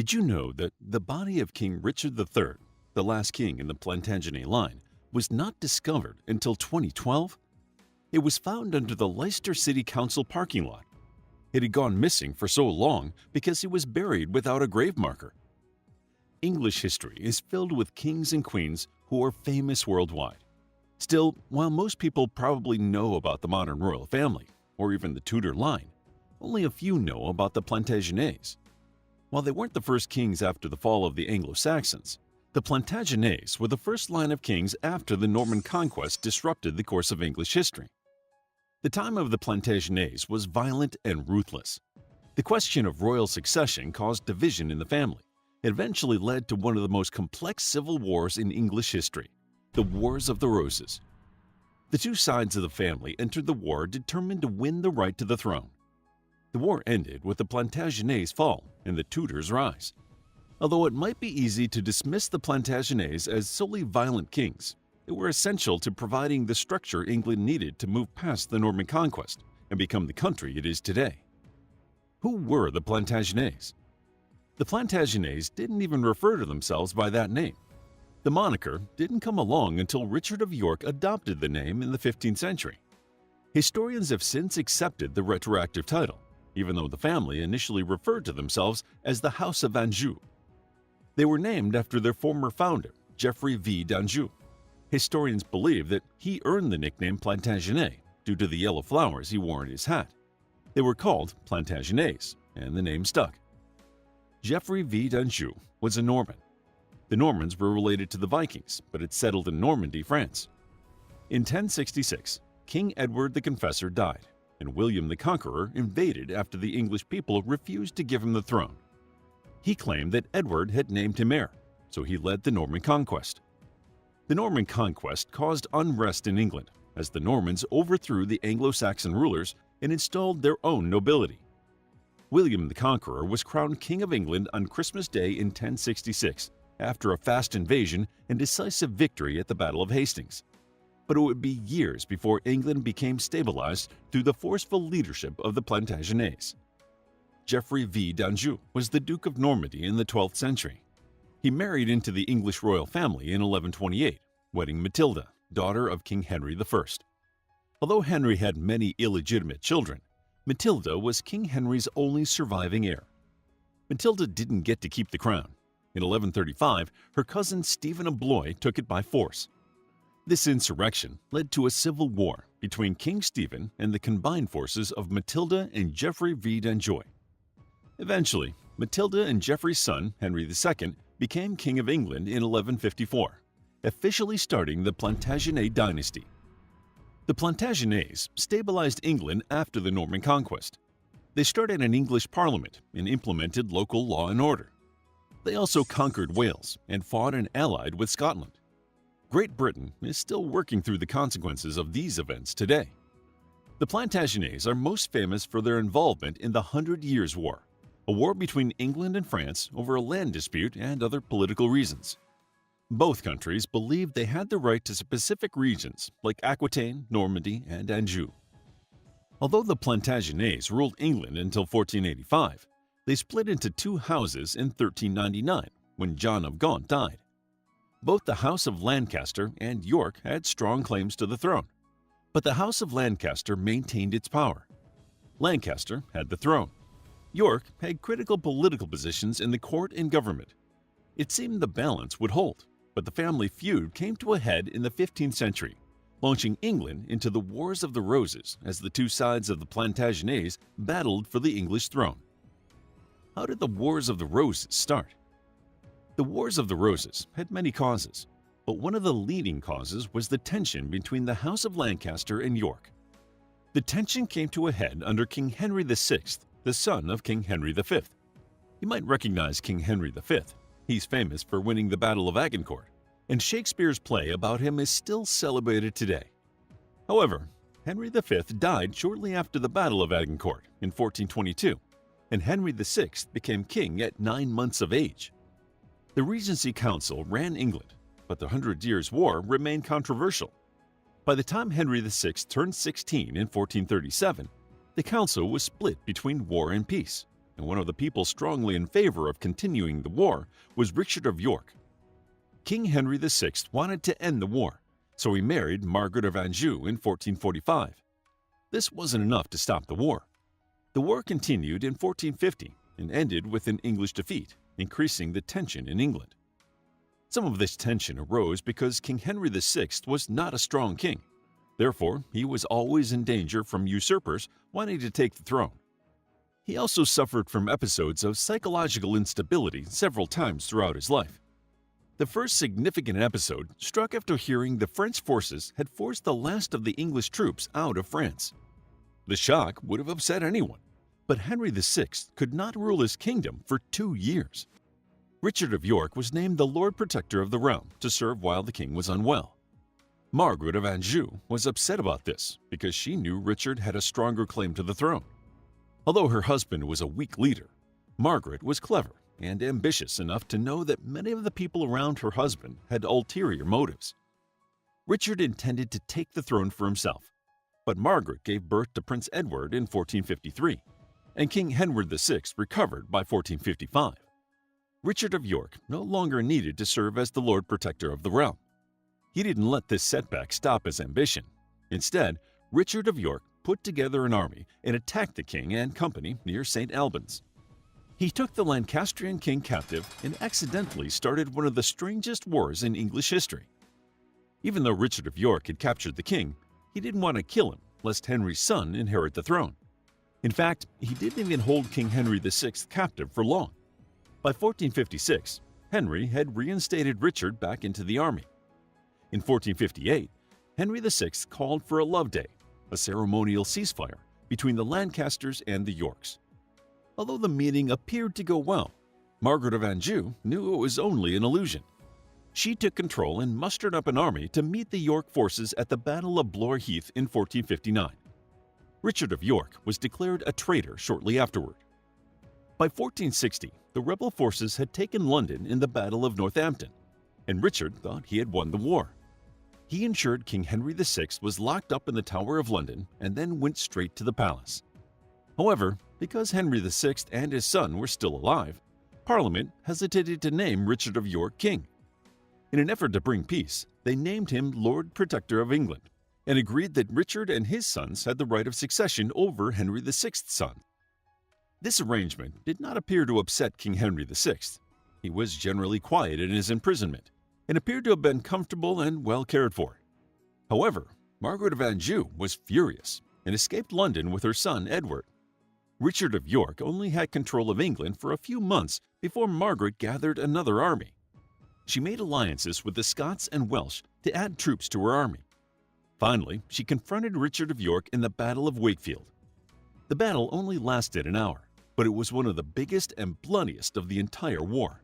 Did you know that the body of King Richard III, the last king in the Plantagenet line, was not discovered until 2012? It was found under the Leicester City Council parking lot. It had gone missing for so long because he was buried without a grave marker. English history is filled with kings and queens who are famous worldwide. Still, while most people probably know about the modern royal family, or even the Tudor line, only a few know about the Plantagenets. While they weren't the first kings after the fall of the Anglo-Saxons, the Plantagenets were the first line of kings after the Norman conquest disrupted the course of English history. The time of the Plantagenets was violent and ruthless. The question of royal succession caused division in the family. It eventually led to one of the most complex civil wars in English history, the Wars of the Roses. The two sides of the family entered the war determined to win the right to the throne. The war ended with the Plantagenets' fall and the Tudors' rise. Although it might be easy to dismiss the Plantagenets as solely violent kings, they were essential to providing the structure England needed to move past the Norman conquest and become the country it is today. Who were the Plantagenets? The Plantagenets didn't even refer to themselves by that name. The moniker didn't come along until Richard of York adopted the name in the 15th century. Historians have since accepted the retroactive title, even though the family initially referred to themselves as the House of Anjou. They were named after their former founder, Geoffrey V. d'Anjou. Historians believe that he earned the nickname Plantagenet due to the yellow flowers he wore in his hat. They were called Plantagenets, and the name stuck. Geoffrey V. d'Anjou was a Norman. The Normans were related to the Vikings, but had settled in Normandy, France. In 1066, King Edward the Confessor died, and William the Conqueror invaded after the English people refused to give him the throne. He claimed that Edward had named him heir, so he led the Norman conquest. The Norman conquest caused unrest in England as the Normans overthrew the Anglo-Saxon rulers and installed their own nobility. William the Conqueror was crowned King of England on Christmas Day in 1066 after a fast invasion and decisive victory at the Battle of Hastings. But it would be years before England became stabilized through the forceful leadership of the Plantagenets. Geoffrey V. d'Anjou was the Duke of Normandy in the 12th century. He married into the English royal family in 1128, wedding Matilda, daughter of King Henry I. Although Henry had many illegitimate children, Matilda was King Henry's only surviving heir. Matilda didn't get to keep the crown. In 1135, her cousin Stephen of Blois took it by force. This insurrection led to a civil war between King Stephen and the combined forces of Matilda and Geoffrey V. d'Anjou. Eventually, Matilda and Geoffrey's son, Henry II, became King of England in 1154, officially starting the Plantagenet dynasty. The Plantagenets stabilized England after the Norman conquest. They started an English parliament and implemented local law and order. They also conquered Wales and fought and allied with Scotland. Great Britain is still working through the consequences of these events today. The Plantagenets are most famous for their involvement in the 100 Years' War, a war between England and France over a land dispute and other political reasons. Both countries believed they had the right to specific regions like Aquitaine, Normandy, and Anjou. Although the Plantagenets ruled England until 1485, they split into two houses in 1399 when John of Gaunt died. Both the House of Lancaster and York had strong claims to the throne, but the House of Lancaster maintained its power. Lancaster had the throne. York had critical political positions in the court and government. It seemed the balance would hold, but the family feud came to a head in the 15th century, launching England into the Wars of the Roses as the two sides of the Plantagenets battled for the English throne. How did the Wars of the Roses start? The Wars of the Roses had many causes, but one of the leading causes was the tension between the House of Lancaster and York. The tension came to a head under King Henry VI, the son of King Henry V. You might recognize King Henry V. He's famous for winning the Battle of Agincourt, and Shakespeare's play about him is still celebrated today. However, Henry V died shortly after the Battle of Agincourt in 1422, and Henry VI became king at 9 months of age. The Regency Council ran England, but the 100 Years' War remained controversial. By the time Henry VI turned 16 in 1437, the council was split between war and peace, and one of the people strongly in favor of continuing the war was Richard of York. King Henry VI wanted to end the war, so he married Margaret of Anjou in 1445. This wasn't enough to stop the war. The war continued in 1450 and ended with an English defeat, increasing the tension in England. Some of this tension arose because King Henry VI was not a strong king. Therefore, he was always in danger from usurpers wanting to take the throne. He also suffered from episodes of psychological instability several times throughout his life. The first significant episode struck after hearing the French forces had forced the last of the English troops out of France. The shock would have upset anyone, but Henry VI could not rule his kingdom for 2 years. Richard of York was named the Lord Protector of the realm to serve while the king was unwell. Margaret of Anjou was upset about this because she knew Richard had a stronger claim to the throne. Although her husband was a weak leader, Margaret was clever and ambitious enough to know that many of the people around her husband had ulterior motives. Richard intended to take the throne for himself, but Margaret gave birth to Prince Edward in 1453, and King Henry VI recovered by 1455. Richard of York no longer needed to serve as the Lord Protector of the realm. He didn't let this setback stop his ambition. Instead, Richard of York put together an army and attacked the king and company near St. Albans. He took the Lancastrian king captive and accidentally started one of the strangest wars in English history. Even though Richard of York had captured the king, he didn't want to kill him lest Henry's son inherit the throne. In fact, he didn't even hold King Henry VI captive for long. By 1456, Henry had reinstated Richard back into the army. In 1458, Henry VI called for a love day, a ceremonial ceasefire between the Lancasters and the Yorks. Although the meeting appeared to go well, Margaret of Anjou knew it was only an illusion. She took control and mustered up an army to meet the York forces at the Battle of Blore Heath in 1459. Richard of York was declared a traitor shortly afterward. By 1460, the rebel forces had taken London in the Battle of Northampton, and Richard thought he had won the war. He ensured King Henry VI was locked up in the Tower of London and then went straight to the palace. However, because Henry VI and his son were still alive, Parliament hesitated to name Richard of York king. In an effort to bring peace, they named him Lord Protector of England and agreed that Richard and his sons had the right of succession over Henry VI's son. This arrangement did not appear to upset King Henry VI. He was generally quiet in his imprisonment and appeared to have been comfortable and well cared for. However, Margaret of Anjou was furious and escaped London with her son Edward. Richard of York only had control of England for a few months before Margaret gathered another army. She made alliances with the Scots and Welsh to add troops to her army. Finally, she confronted Richard of York in the Battle of Wakefield. The battle only lasted an hour, but it was one of the biggest and bloodiest of the entire war.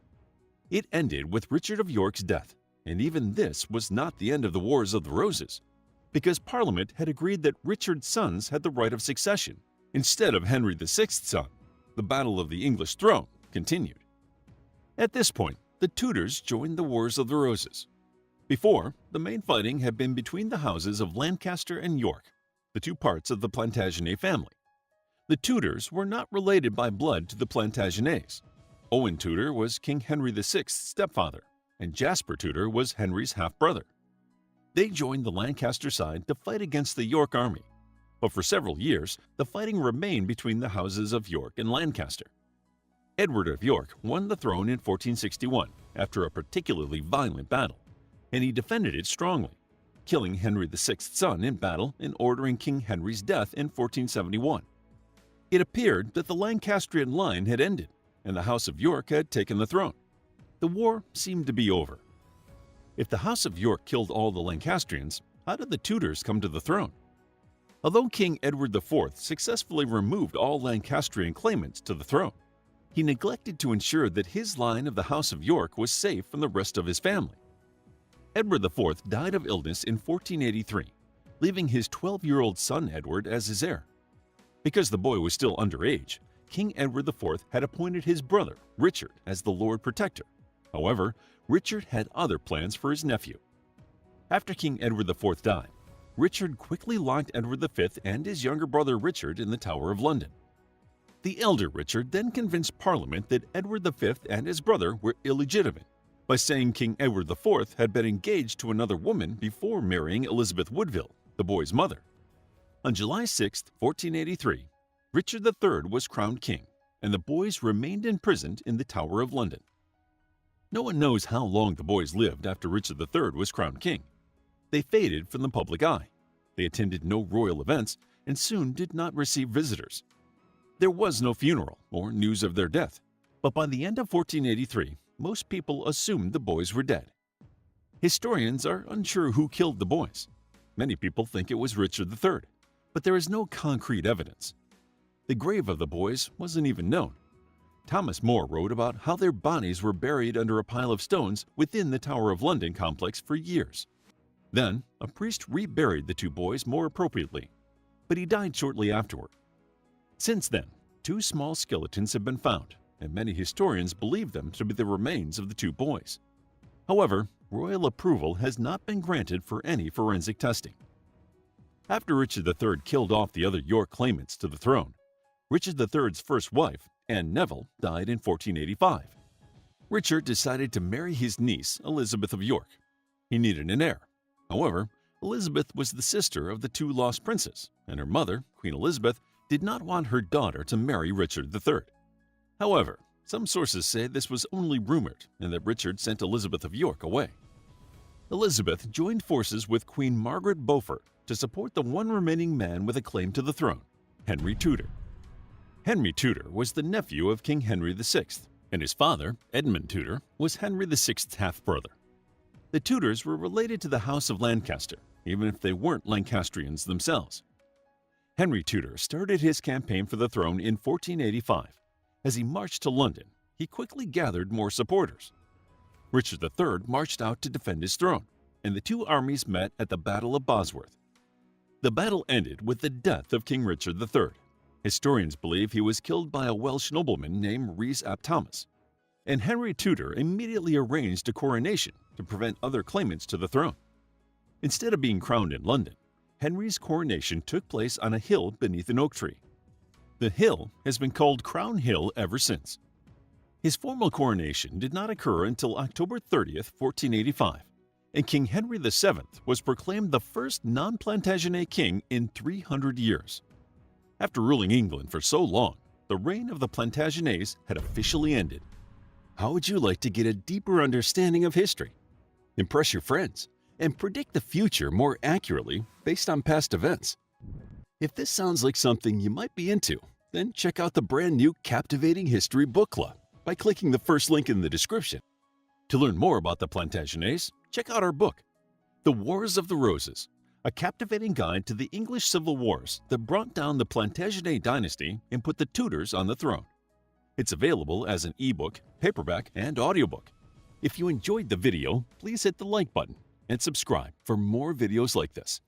It ended with Richard of York's death, and even this was not the end of the Wars of the Roses, because Parliament had agreed that Richard's sons had the right of succession instead of Henry VI's son. The Battle of the English Throne continued. At this point, the Tudors joined the Wars of the Roses. Before, the main fighting had been between the houses of Lancaster and York, the two parts of the Plantagenet family. The Tudors were not related by blood to the Plantagenets. Owen Tudor was King Henry VI's stepfather, and Jasper Tudor was Henry's half-brother. They joined the Lancaster side to fight against the York army, but for several years, the fighting remained between the houses of York and Lancaster. Edward of York won the throne in 1461 after a particularly violent battle, and he defended it strongly, killing Henry VI's son in battle and ordering King Henry's death in 1471. It appeared that the Lancastrian line had ended, and the House of York had taken the throne. The war seemed to be over. If the House of York killed all the Lancastrians, how did the Tudors come to the throne? Although King Edward IV successfully removed all Lancastrian claimants to the throne, he neglected to ensure that his line of the House of York was safe from the rest of his family. Edward IV died of illness in 1483, leaving his 12-year-old son Edward as his heir. Because the boy was still underage, King Edward IV had appointed his brother, Richard, as the Lord Protector. However, Richard had other plans for his nephew. After King Edward IV died, Richard quickly locked Edward V and his younger brother Richard in the Tower of London. The elder Richard then convinced Parliament that Edward V and his brother were illegitimate by saying King Edward IV had been engaged to another woman before marrying Elizabeth Woodville, the boy's mother. On July 6, 1483, Richard III was crowned king, and the boys remained imprisoned in the Tower of London. No one knows how long the boys lived after Richard III was crowned king. They faded from the public eye. They attended no royal events and soon did not receive visitors. There was no funeral or news of their death, but by the end of 1483, most people assumed the boys were dead. Historians are unsure who killed the boys. Many people think it was Richard III, but there is no concrete evidence. The grave of the boys wasn't even known. Thomas More wrote about how their bodies were buried under a pile of stones within the Tower of London complex for years. Then, a priest reburied the two boys more appropriately, but he died shortly afterward. Since then, two small skeletons have been found, and many historians believe them to be the remains of the two boys. However, royal approval has not been granted for any forensic testing. After Richard III killed off the other York claimants to the throne, Richard III's first wife, Anne Neville, died in 1485. Richard decided to marry his niece, Elizabeth of York. He needed an heir. However, Elizabeth was the sister of the two lost princes, and her mother, Queen Elizabeth, did not want her daughter to marry Richard III. However, some sources say this was only rumored and that Richard sent Elizabeth of York away. Elizabeth joined forces with Queen Margaret Beaufort to support the one remaining man with a claim to the throne, Henry Tudor. Henry Tudor was the nephew of King Henry VI, and his father, Edmund Tudor, was Henry VI's half-brother. The Tudors were related to the House of Lancaster, even if they weren't Lancastrians themselves. Henry Tudor started his campaign for the throne in 1485. As he marched to London, he quickly gathered more supporters. Richard III marched out to defend his throne, and the two armies met at the Battle of Bosworth. The battle ended with the death of King Richard III. Historians believe he was killed by a Welsh nobleman named Rhys ap Thomas, and Henry Tudor immediately arranged a coronation to prevent other claimants to the throne. Instead of being crowned in London, Henry's coronation took place on a hill beneath an oak tree. The hill has been called Crown Hill ever since. His formal coronation did not occur until October 30, 1485, and King Henry VII was proclaimed the first non-Plantagenet king in 300 years. After ruling England for so long, the reign of the Plantagenets had officially ended. How would you like to get a deeper understanding of history, impress your friends, and predict the future more accurately based on past events? If this sounds like something you might be into, then check out the brand new Captivating History Book Club by clicking the first link in the description. To learn more about the Plantagenets, check out our book, The Wars of the Roses, a captivating guide to the English Civil Wars that brought down the Plantagenet dynasty and put the Tudors on the throne. It's available as an ebook, paperback, and audiobook. If you enjoyed the video, please hit the like button and subscribe for more videos like this.